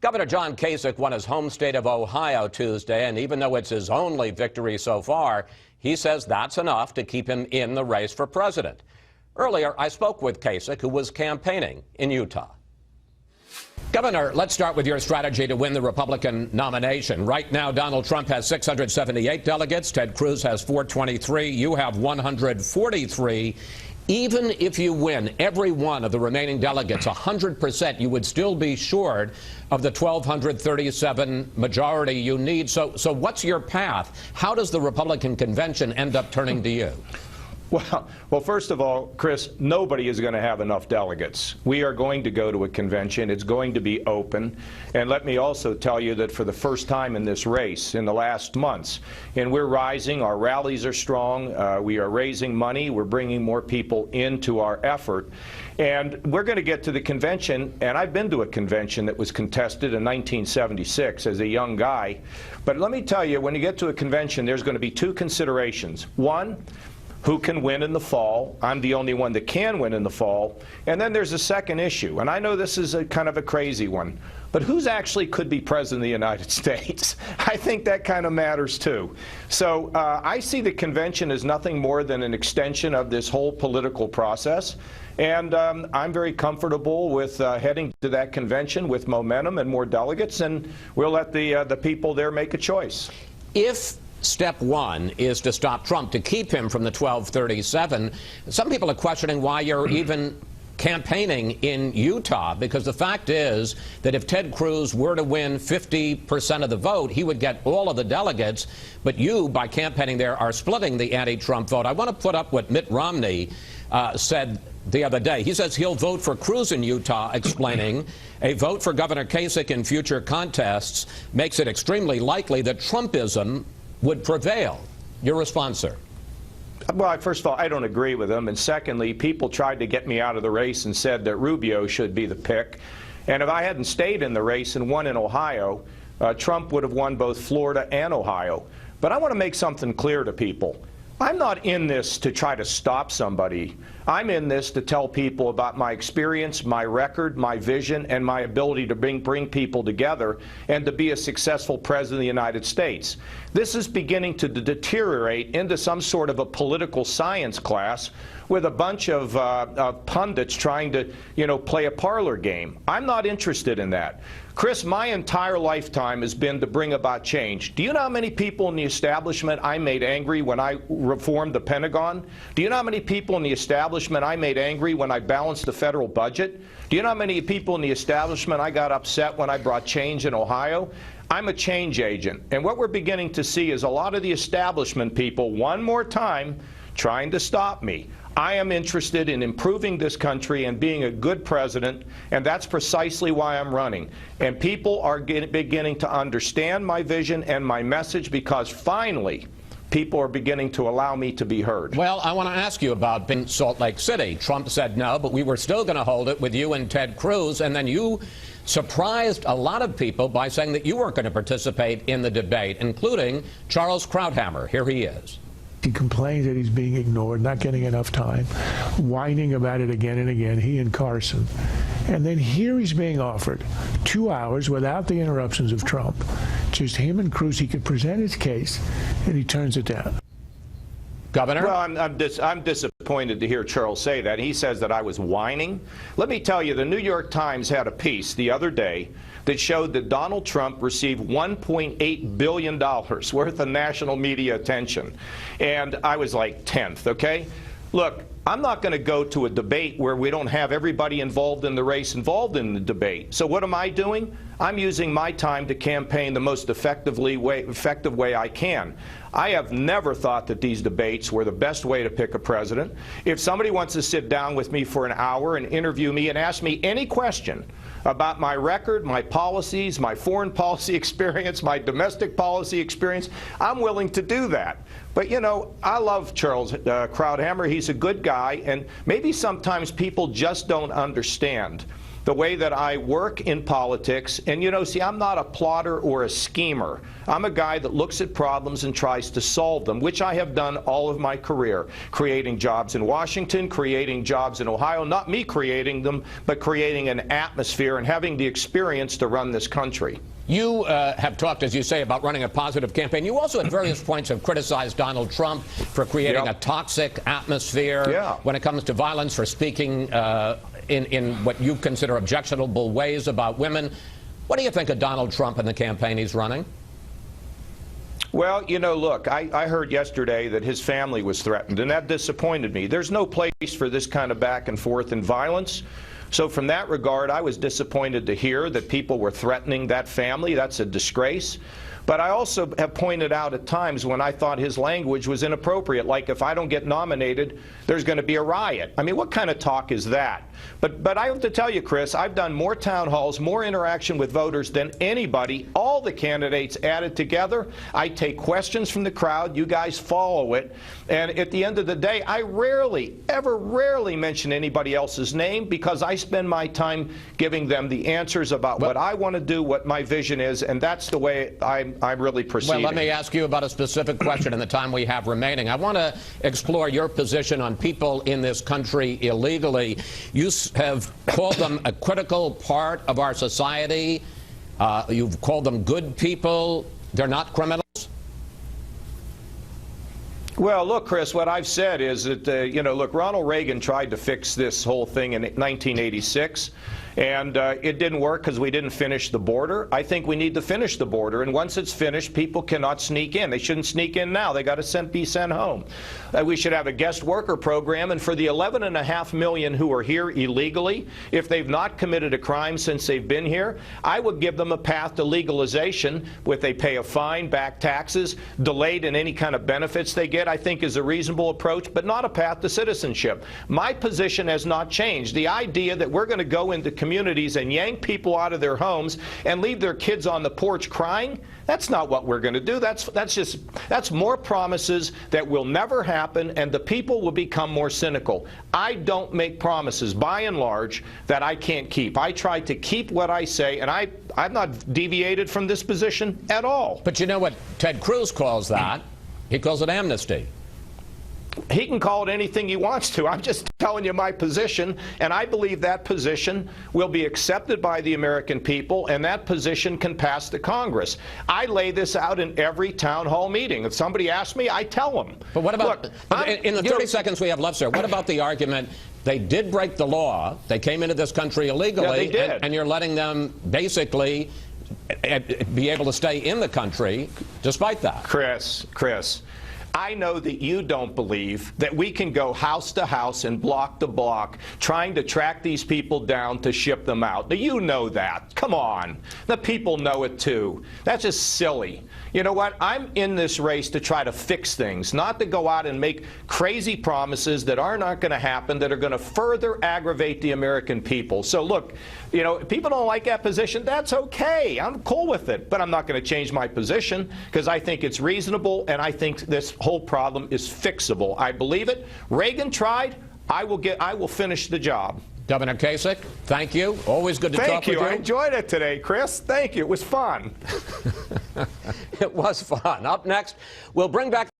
Governor John Kasich won his home state of Ohio Tuesday, and even though it's his only victory so far, he says that's enough to keep him in the race for president. Earlier, I spoke with Kasich, who was campaigning in Utah. Governor, let's start with your strategy to win the Republican nomination. Right now, Donald Trump has 678 delegates. Ted Cruz has 423. You have 143. Even if you win every one of the remaining delegates, 100%, you would still be short of the 1,237 majority you need. So what's your path? How does the Republican convention end up turning to you? Well, first of all, Chris, nobody is going to have enough delegates. We are going to go to a convention. It's going to be open. And let me also tell you that for the first time in this race in the last months, and we're rising, our rallies are strong, we are raising money, we're bringing more people into our effort. And we're going to get to the convention, and I've been to a convention that was contested in 1976 as a young guy. But let me tell you, when you get to a convention, there's going to be two considerations. One, who can win in the fall? I'm the only one that can win in the fall. And then there's a second issue, and I know this is a kind of a crazy one, but who's actually could be president of the United States? I think that kind of matters too. So I see the convention as nothing more than an extension of this whole political process. And I'm very comfortable with heading to that convention with momentum and more delegates, and we'll let the people there make a choice. If step one is to stop Trump, to keep him from the 1,237, some people are questioning why you're even campaigning in Utah, because the fact is that if Ted Cruz were to win 50% of the vote, he would get all of the delegates, but you, by campaigning there, are splitting the anti-Trump vote. I want to put up what Mitt Romney said the other day. He says he'll vote for Cruz in Utah, explaining a vote for Governor Kasich in future contests makes it extremely likely that Trumpism would prevail. Your response, sir? Well, first of all, I don't agree with him. And secondly, people tried to get me out of the race and said that Rubio should be the pick. And if I hadn't stayed in the race and won in Ohio, Trump would have won both Florida and Ohio. But I want to make something clear to people. I'm not in this to try to stop somebody. I'm in this to tell people about my experience, my record, my vision, and my ability to bring people together and to be a successful president of the United States. This is beginning to deteriorate into some sort of a political science class with a bunch of pundits trying to, play a parlor game. I'm not interested in that. Chris, my entire lifetime has been to bring about change. Do you know how many people in the establishment I made angry when I reformed the Pentagon? Do you know how many people in the establishment I made angry when I balanced the federal budget? Do you know how many people in the establishment I got upset when I brought change in Ohio? I'm a change agent. And what we're beginning to see is a lot of the establishment people, one more time, trying to stop me. I am interested in improving this country and being a good president, and that's precisely why I'm running. And people are beginning to understand my vision and my message because finally people are beginning to allow me to be heard. Well, I want to ask you about Salt Lake City. Trump said no, but we were still going to hold it with you and Ted Cruz, and then you surprised a lot of people by saying that you weren't going to participate in the debate, including Charles Krauthammer. Here he is. He complains that he's being ignored, not getting enough time, whining about it again and again, he and Carson. And then here he's being offered 2 hours without the interruptions of Trump. Just him and Cruz, he could present his case, and he turns it down. Governor? Well, I'm disappointed to hear Charles say that. He says that I was whining. Let me tell you, the New York Times had a piece the other day that showed that Donald Trump received $1.8 billion worth of national media attention. And I was like 10th, okay? Look, I'm not going to go to a debate where we don't have everybody involved in the race involved in the debate. So what am I doing? I'm using my time to campaign the most effective way I can. I have never thought that these debates were the best way to pick a president. If somebody wants to sit down with me for an hour and interview me and ask me any question about my record, my policies, my foreign policy experience, my domestic policy experience, I'm willing to do that. But, I love Charles Krauthammer. He's a good guy, and maybe sometimes people just don't understand the way that I work in politics. And, you know, see, I'm not a plotter or a schemer. I'm a guy that looks at problems and tries to solve them, which I have done all of my career, creating jobs in Washington, creating jobs in Ohio, not me creating them, but creating an atmosphere and having the experience to run this country. You have talked, as you say, about running a positive campaign. You also at various points have criticized Donald Trump for creating a toxic atmosphere when it comes to violence, for speaking in what you consider objectionable ways about women. What do you think of Donald Trump and the campaign he's running? Well, you know, look, I heard yesterday that his family was threatened, and that disappointed me. There's no place for this kind of back and forth and violence. So from that regard, I was disappointed to hear that people were threatening that family. That's a disgrace. But I also have pointed out at times when I thought his language was inappropriate, like if I don't get nominated, there's going to be a riot. I mean, what kind of talk is that? But I have to tell you, Chris, I've done more town halls, more interaction with voters than anybody, all the candidates added together. I take questions from the crowd. You guys follow it. And at the end of the day, I rarely, ever rarely mention anybody else's name because I spend my time giving them the answers about what I want to do, what my vision is, and that's the way I'm really proceeding. Well, let me ask you about a specific question in the time we have remaining. I want to explore your position on people in this country illegally. You have called them a critical part of our society. You've called them good people. They're not criminals? Well, look, Chris, what I've said is that, you know, look, Ronald Reagan tried to fix this whole thing in 1986. And it didn't work because we didn't finish the border. I think we need to finish the border. And once it's finished, people cannot sneak in. They shouldn't sneak in now. They got to be sent home. We should have a guest worker program. And for the 11.5 million who are here illegally, if they've not committed a crime since they've been here, I would give them a path to legalization with they pay a fine, back taxes, delayed in any kind of benefits they get, I think is a reasonable approach, but not a path to citizenship. My position has not changed. The idea that we're going to go into communities and yank people out of their homes and leave their kids on the porch crying, that's not what we're going to do. That's more promises that will never happen, and the people will become more cynical. I don't make promises, by and large, that I can't keep. I try to keep what I say, and I've not deviated from this position at all. But you know what Ted Cruz calls that? He calls it amnesty. He can call it anything he wants to. I'm just telling you my position, and I believe that position will be accepted by the American people, and that position can pass the Congress. I lay this out in every town hall meeting. If somebody asks me, I tell them. But what about, look, in the 30 seconds we have left, sir, what about the argument they did break the law, they came into this country illegally, they did. And you're letting them basically be able to stay in the country despite that? Chris, I know that you don't believe that we can go house to house and block to block trying to track these people down to ship them out. You know that. Come on. The people know it too. That's just silly. You know what? I'm in this race to try to fix things, not to go out and make crazy promises that are not going to happen, that are going to further aggravate the American people. So look, you know, if people don't like that position, that's okay. I'm cool with it. But I'm not going to change my position because I think it's reasonable, and I think this whole problem is fixable. I believe it. Reagan tried. I will finish the job. Governor Kasich, thank you. Always good to talk with you. I enjoyed it today, Chris. Thank you. It was fun. It was fun. Up next, we'll bring back